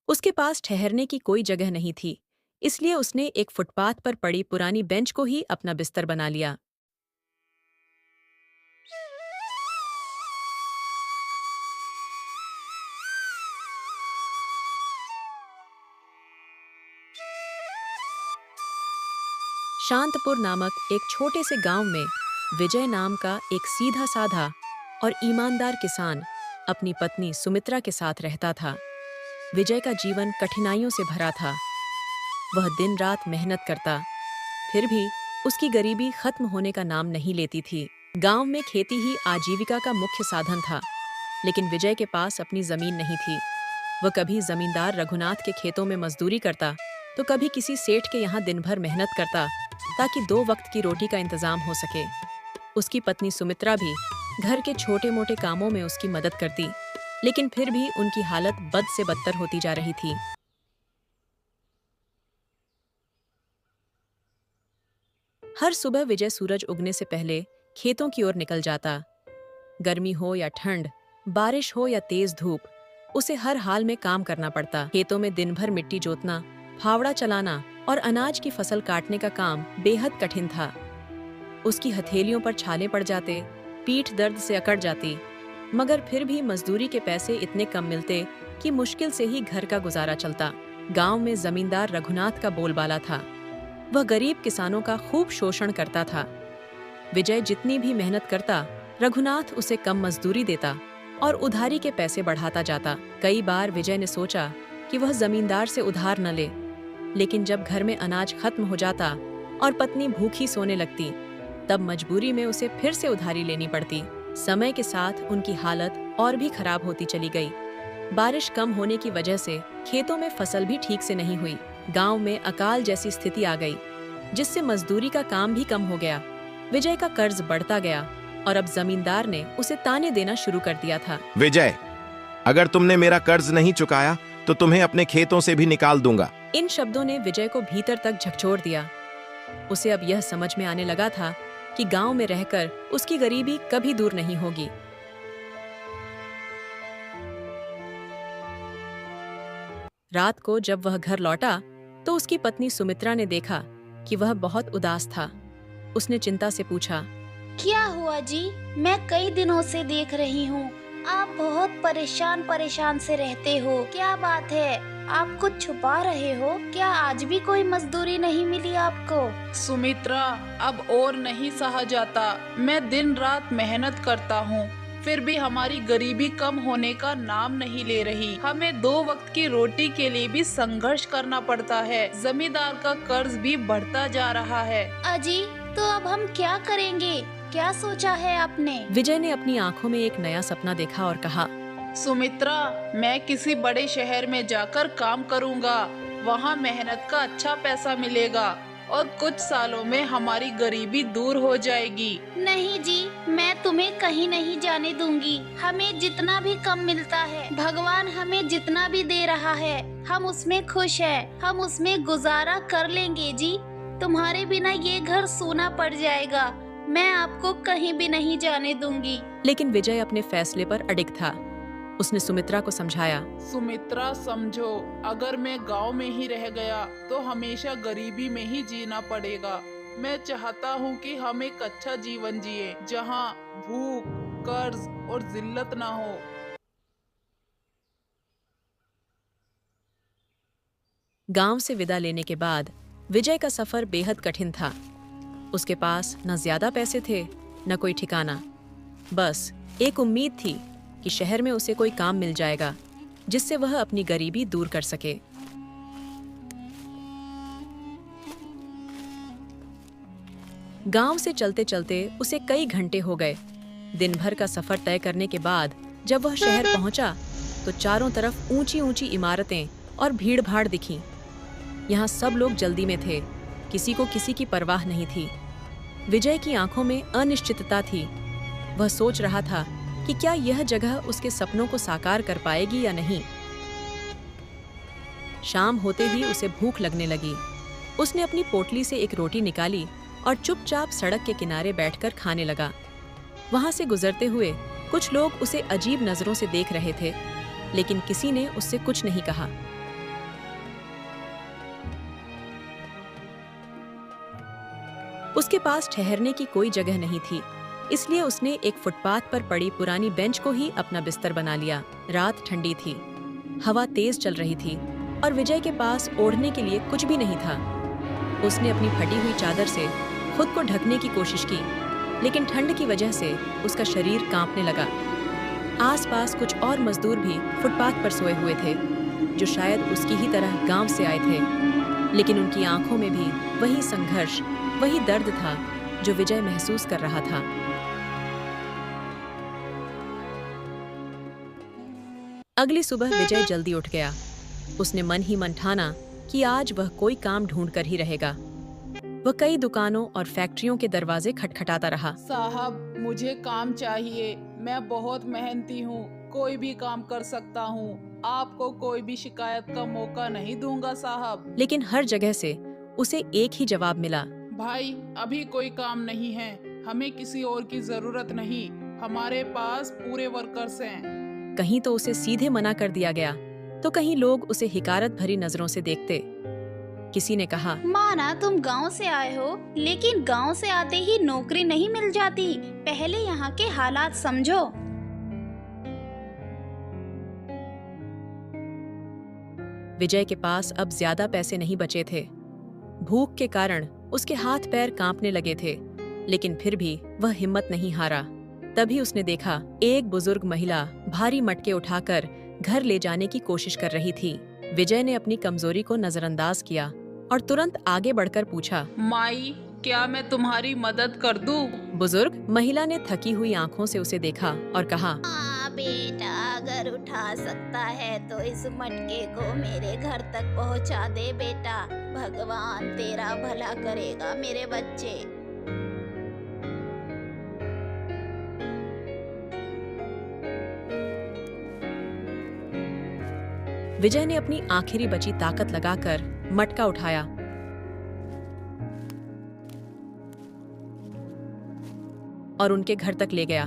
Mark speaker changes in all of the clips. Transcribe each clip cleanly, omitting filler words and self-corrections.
Speaker 1: उसके पास ठहरने की कोई जगह नहीं थी, इसलिए उसने एक फुटपाथ पर पड़ी पुरानी बेंच को ही अपना बिस्तर बना लिया। शांतपुर नामक एक छोटे से गांव में विजय नाम का एक सीधा साधा और ईमानदार किसान अपनी पत्नी सुमित्रा के साथ रहता था। विजय का जीवन कठिनाइयों से भरा था। वह दिन रात मेहनत करता, फिर भी उसकी गरीबी खत्म होने का नाम नहीं लेती थी। गांव में खेती ही आजीविका का मुख्य साधन था, लेकिन विजय के पास अपनी जमीन नहीं थी। वह कभी जमींदार रघुनाथ के खेतों में मजदूरी करता, तो कभी किसी सेठ के यहाँ दिन भर मेहनत करता ताकि 2 वक्त की रोटी का इंतजाम हो सके। उसकी पत्नी सुमित्रा भी घर के छोटे मोटे कामों में उसकी मदद करती, लेकिन फिर भी उनकी हालत बद से बदतर होती जा रही थी। हर सुबह विजय सूरज उगने से पहले खेतों की ओर निकल जाता। गर्मी हो या ठंड, बारिश हो या तेज धूप, उसे हर हाल में काम करना पड़ता। खेतों में दिन भर मिट्टी जोतना, फावड़ा चलाना और अनाज की फसल काटने का काम बेहद कठिन था। उसकी हथेलियों पर छाले पड़ जाते, पीठ दर्द से अकड़ जाती, मगर फिर भी मजदूरी के पैसे इतने कम मिलते कि मुश्किल से ही घर का गुजारा चलता। गांव में जमींदार रघुनाथ का बोलबाला था। वह गरीब किसानों का खूब शोषण करता था। विजय जितनी भी मेहनत करता, रघुनाथ उसे कम मजदूरी देता और उधारी के पैसे बढ़ाता जाता। कई बार विजय ने सोचा कि वह जमींदार से उधार न ले, लेकिन जब घर में अनाज खत्म हो जाता और पत्नी भूखी सोने लगती, तब मजबूरी में उसे फिर से उधारी लेनी पड़ती। समय के साथ उनकी हालत और भी खराब होती चली गई। बारिश कम होने की वजह से खेतों में फसल भी ठीक से नहीं हुई। गांव में अकाल जैसी स्थिति आ गई, जिससे मजदूरी का काम भी कम हो गया। विजय का कर्ज बढ़ता गया और अब जमींदार ने उसे ताने देना शुरू कर दिया था।
Speaker 2: विजय, अगर तुमने मेरा कर्ज नहीं चुकाया तो तुम्हें अपने खेतों से भी निकाल दूंगा।
Speaker 1: इन शब्दों ने विजय को भीतर तक झकझोर दिया। उसे अब यह समझ में आने लगा था कि गांव में रहकर उसकी गरीबी कभी दूर नहीं होगी। रात को जब वह घर लौटा तो उसकी पत्नी सुमित्रा ने देखा कि वह बहुत उदास था। उसने चिंता से पूछा,
Speaker 3: क्या हुआ जी? मैं कई दिनों से देख रही हूँ, आप बहुत परेशान से रहते हो। क्या बात है? आप कुछ छुपा रहे हो क्या? आज भी कोई मजदूरी नहीं मिली आपको?
Speaker 4: सुमित्रा, अब और नहीं सहा जाता। मैं दिन रात मेहनत करता हूँ, फिर भी हमारी गरीबी कम होने का नाम नहीं ले रही। हमें 2 वक्त की रोटी के लिए भी संघर्ष करना पड़ता है। जमींदार का कर्ज भी बढ़ता जा रहा है।
Speaker 3: अजी, तो अब हम क्या करेंगे? क्या सोचा है आपने?
Speaker 1: विजय ने अपनी आंखों में एक नया सपना देखा और कहा,
Speaker 4: सुमित्रा, मैं किसी बड़े शहर में जाकर काम करूँगा। वहाँ मेहनत का अच्छा पैसा मिलेगा और कुछ सालों में हमारी गरीबी दूर हो जाएगी।
Speaker 3: नहीं जी, मैं तुम्हें कहीं नहीं जाने दूंगी। हमें जितना भी कम मिलता है, भगवान हमें जितना भी दे रहा है, हम उसमें खुश हैं। हम उसमें गुजारा कर लेंगे जी। तुम्हारे बिना ये घर सूना पड़ जाएगा। मैं आपको कहीं भी नहीं जाने दूंगी।
Speaker 1: लेकिन विजय अपने फैसले पर अडिग था। उसने सुमित्रा को समझाया,
Speaker 4: सुमित्रा, समझो, अगर मैं गांव में ही रह गया तो हमेशा गरीबी में ही जीना पड़ेगा। मैं चाहता हूँ कि हम एक अच्छा जीवन जिए, जहाँ भूख, कर्ज और जिल्लत ना हो।
Speaker 1: गांव से विदा लेने के बाद विजय का सफर बेहद कठिन था। उसके पास न ज्यादा पैसे थे, न कोई ठिकाना। बस एक उम्मीद थी कि शहर में उसे कोई काम मिल जाएगा जिससे वह अपनी गरीबी दूर कर सके। गांव से चलते चलते उसे कई घंटे हो गए। दिन भर का सफर तय करने के बाद जब वह शहर पहुंचा तो चारों तरफ ऊंची ऊंची इमारतें और भीड़ भाड़ दिखी। यहाँ सब लोग जल्दी में थे, किसी को किसी की परवाह नहीं थी। विजय की आंखों में अनिश्चितता थी। वह सोच रहा था कि क्या यह जगह उसके सपनों को साकार कर पाएगी या नहीं। शाम होते ही उसे भूख लगने लगी। उसने अपनी पोटली से एक रोटी निकाली और चुपचाप सड़क के किनारे बैठकर खाने लगा। वहां से गुजरते हुए कुछ लोग उसे अजीब नजरों से देख रहे थे, लेकिन किसी ने उससे कुछ नहीं कहा। उसके पास ठहरने की कोई जगह नहीं थी, इसलिए उसने एक फुटपाथ पर पड़ी पुरानी बेंच को ही अपना बिस्तर बना लिया। रात ठंडी थी, हवा तेज चल रही थी और विजय के पास ओढ़ने के लिए कुछ भी नहीं था। उसने अपनी फटी हुई चादर से खुद को ढकने की कोशिश की, लेकिन ठंड की वजह से उसका शरीर कांपने लगा। आसपास कुछ और मजदूर भी फुटपाथ पर सोए हुए थे, जो शायद उसकी ही तरह गांव से आए थे, लेकिन उनकी आंखों में भी वही संघर्ष, वही दर्द था जो विजय महसूस कर रहा था। अगली सुबह विजय जल्दी उठ गया। उसने मन ही मन ठाना कि आज वह कोई काम ढूंढ कर ही रहेगा। वह कई दुकानों और फैक्ट्रियों के दरवाजे खटखटाता रहा।
Speaker 4: साहब, मुझे काम चाहिए। मैं बहुत मेहनती हूँ, कोई भी काम कर सकता हूँ। आपको कोई भी शिकायत का मौका नहीं दूंगा साहब।
Speaker 1: लेकिन हर जगह से उसे एक ही जवाब मिला।
Speaker 4: भाई, अभी कोई काम नहीं है। हमें किसी और की जरूरत नहीं। हमारे पास पूरे वर्कर्स हैं।
Speaker 1: कहीं तो उसे सीधे मना कर दिया गया, तो कहीं लोग उसे हिकारत भरी नजरों से देखते। किसी ने कहा,
Speaker 3: माना तुम गांव से आए हो, लेकिन गांव से आते ही नौकरी नहीं मिल जाती। पहले यहाँ के हालात समझो।
Speaker 1: विजय के पास अब ज्यादा पैसे नहीं बचे थे। भूख के कारण उसके हाथ पैर कांपने लगे थे, लेकिन फिर भी वह हिम्मत नहीं हारा। तभी उसने देखा एक बुजुर्ग महिला भारी मटके उठाकर घर ले जाने की कोशिश कर रही थी। विजय ने अपनी कमजोरी को नजरअंदाज किया और तुरंत आगे बढ़कर पूछा,
Speaker 4: माई, क्या मैं तुम्हारी मदद कर दूं?
Speaker 1: बुजुर्ग महिला ने थकी हुई आंखों से उसे देखा और कहा,
Speaker 3: हाँ बेटा, अगर उठा सकता है तो इस मटके को मेरे घर तक पहुंचा दे बेटा। भगवान तेरा भला करेगा मेरे बच्चे।
Speaker 1: विजय ने अपनी आखिरी बची ताकत लगाकर मटका उठाया और उनके घर तक ले गया।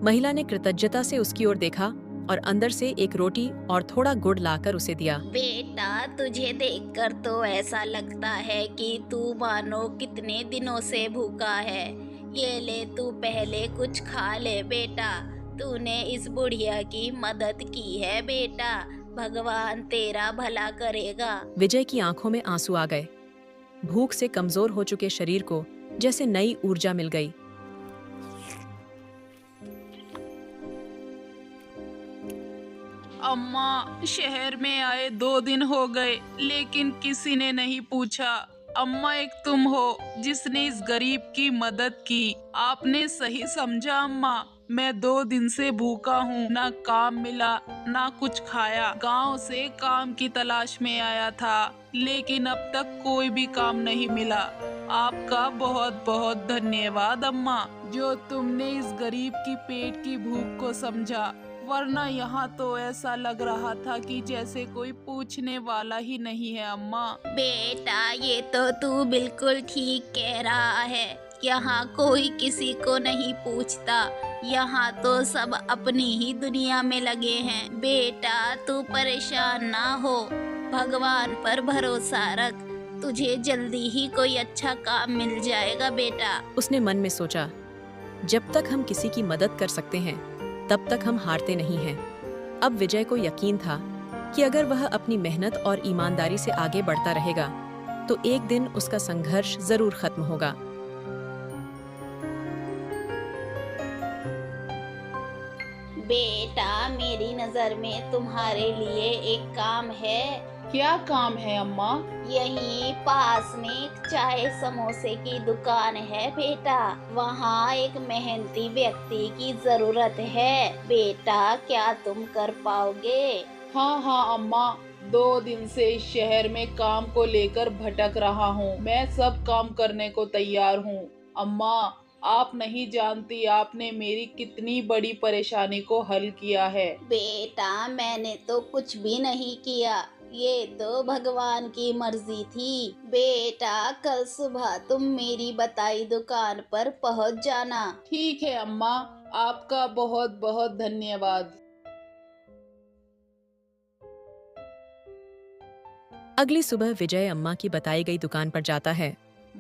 Speaker 1: महिला ने कृतज्ञता से उसकी ओर देखा और अंदर से एक रोटी और थोड़ा गुड़ लाकर उसे दिया।
Speaker 3: बेटा, तुझे देखकर तो ऐसा लगता है कि तू मानो कितने दिनों से भूखा है। ये ले, तू पहले कुछ खा ले बेटा। तूने इस बुढ़िया की मदद की है बेटा। भगवान तेरा भला करेगा।
Speaker 1: विजय की आंखों में आंसू आ गए। भूख से कमजोर हो चुके शरीर को जैसे नई ऊर्जा मिल गई।
Speaker 4: अम्मा, शहर में आए 2 दिन हो गए, लेकिन किसी ने नहीं पूछा। अम्मा, एक तुम हो जिसने इस गरीब की मदद की। आपने सही समझा अम्मा। मैं 2 दिन से भूखा हूँ, ना काम मिला, ना कुछ खाया। गांव से काम की तलाश में आया था, लेकिन अब तक कोई भी काम नहीं मिला। आपका बहुत बहुत धन्यवाद अम्मा, जो तुमने इस गरीब की पेट की भूख को समझा। वरना यहाँ तो ऐसा लग रहा था कि जैसे कोई पूछने वाला ही नहीं है अम्मा।
Speaker 3: बेटा, ये तो तू बिल्कुल ठीक कह रहा है। यहाँ कोई किसी को नहीं पूछता। यहाँ तो सब अपनी ही दुनिया में लगे हैं। बेटा, तू परेशान ना हो, भगवान पर भरोसा रख। तुझे जल्दी ही कोई अच्छा काम मिल जाएगा बेटा।
Speaker 1: उसने मन में सोचा, जब तक हम किसी की मदद कर सकते हैं तब तक हम हारते नहीं हैं। अब विजय को यकीन था कि अगर वह अपनी मेहनत और ईमानदारी से आगे बढ़ता रहेगा तो एक दिन उसका संघर्ष जरूर खत्म होगा।
Speaker 3: बेटा, मेरी नजर में तुम्हारे लिए एक काम है।
Speaker 4: क्या काम है अम्मा?
Speaker 3: यहीं पास में एक चाय समोसे की दुकान है बेटा। वहाँ एक मेहनती व्यक्ति की जरूरत है बेटा। क्या तुम कर पाओगे?
Speaker 4: हाँ हाँ अम्मा, 2 दिन से इस शहर में काम को लेकर भटक रहा हूँ। मैं सब काम करने को तैयार हूँ। अम्मा, आप नहीं जानती आपने मेरी कितनी बड़ी परेशानी को हल किया है।
Speaker 3: बेटा, मैंने तो कुछ भी नहीं किया। ये तो भगवान की मर्जी थी। बेटा, कल सुबह तुम मेरी बताई दुकान पर पहुंच जाना।
Speaker 4: ठीक है अम्मा, आपका बहुत बहुत धन्यवाद।
Speaker 1: अगली सुबह विजय अम्मा की बताई गई दुकान पर जाता है।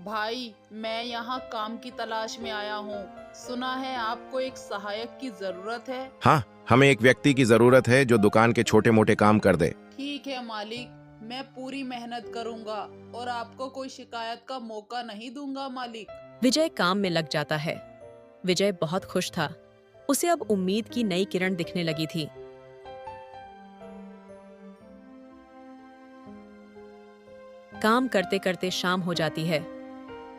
Speaker 4: भाई, मैं यहाँ काम की तलाश में आया हूँ। सुना है आपको एक सहायक की जरूरत है।
Speaker 2: हाँ, हमें एक व्यक्ति की जरूरत है जो दुकान के छोटे मोटे काम कर दे।
Speaker 4: ठीक है मालिक, मैं पूरी मेहनत करूँगा और आपको कोई शिकायत का मौका नहीं दूंगा मालिक।
Speaker 1: विजय काम में लग जाता है। विजय बहुत खुश था। उसे अब उम्मीद की नई किरण दिखने लगी थी। काम करते करते शाम हो जाती है।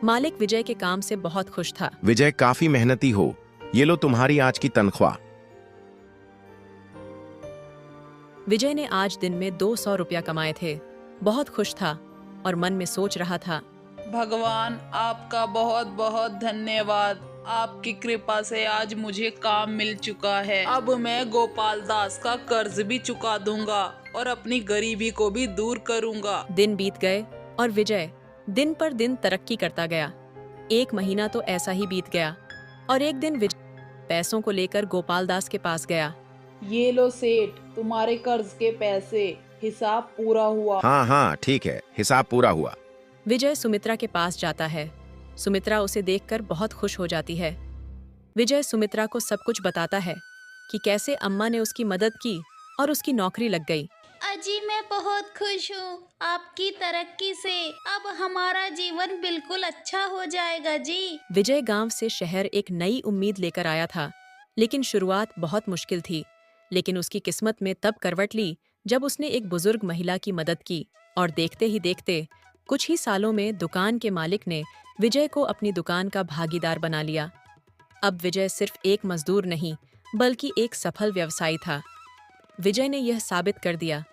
Speaker 1: मालिक विजय के काम से बहुत खुश था।
Speaker 2: विजय काफी मेहनती हो, ये लो तुम्हारी आज की तनख्वाह।
Speaker 1: विजय ने आज दिन में 200 रुपया कमाए थे। बहुत खुश था और मन में सोच रहा था,
Speaker 4: भगवान, आपका बहुत बहुत धन्यवाद। आपकी कृपा से आज मुझे काम मिल चुका है। अब मैं गोपाल दास का कर्ज भी चुका दूंगा और अपनी गरीबी को भी दूर करूंगा।
Speaker 1: दिन बीत गए और विजय दिन पर दिन तरक्की करता गया। 1 महीना तो ऐसा ही बीत गया और एक दिन विजय पैसों को लेकर गोपाल दास के पास गया।
Speaker 4: ये लो सेठ, तुम्हारे कर्ज के पैसे। हिसाब पूरा हुआ।
Speaker 2: हाँ हाँ ठीक है, हिसाब पूरा हुआ।
Speaker 1: विजय सुमित्रा के पास जाता है। सुमित्रा उसे देखकर बहुत खुश हो जाती है। विजय सुमित्रा को सब कुछ बताता है कि कैसे अम्मा ने उसकी मदद की और उसकी नौकरी लग गई।
Speaker 3: अजी, मैं बहुत खुश हूँ आपकी तरक्की से। अब हमारा जीवन बिल्कुल अच्छा हो जाएगा जी।
Speaker 1: विजय गांव से शहर एक नई उम्मीद लेकर आया था, लेकिन शुरुआत बहुत मुश्किल थी। लेकिन उसकी किस्मत में तब करवट ली जब उसने एक बुजुर्ग महिला की मदद की और देखते ही देखते कुछ ही सालों में दुकान के मालिक ने विजय को अपनी दुकान का भागीदार बना लिया। अब विजय सिर्फ एक मजदूर नहीं बल्कि एक सफल व्यवसायी था। विजय ने यह साबित कर दिया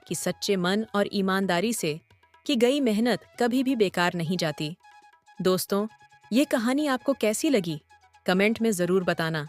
Speaker 1: कि सच्चे मन और ईमानदारी से की गई मेहनत कभी भी बेकार नहीं जाती। दोस्तों, ये कहानी आपको कैसी लगी? कमेंट में ज़रूर बताना।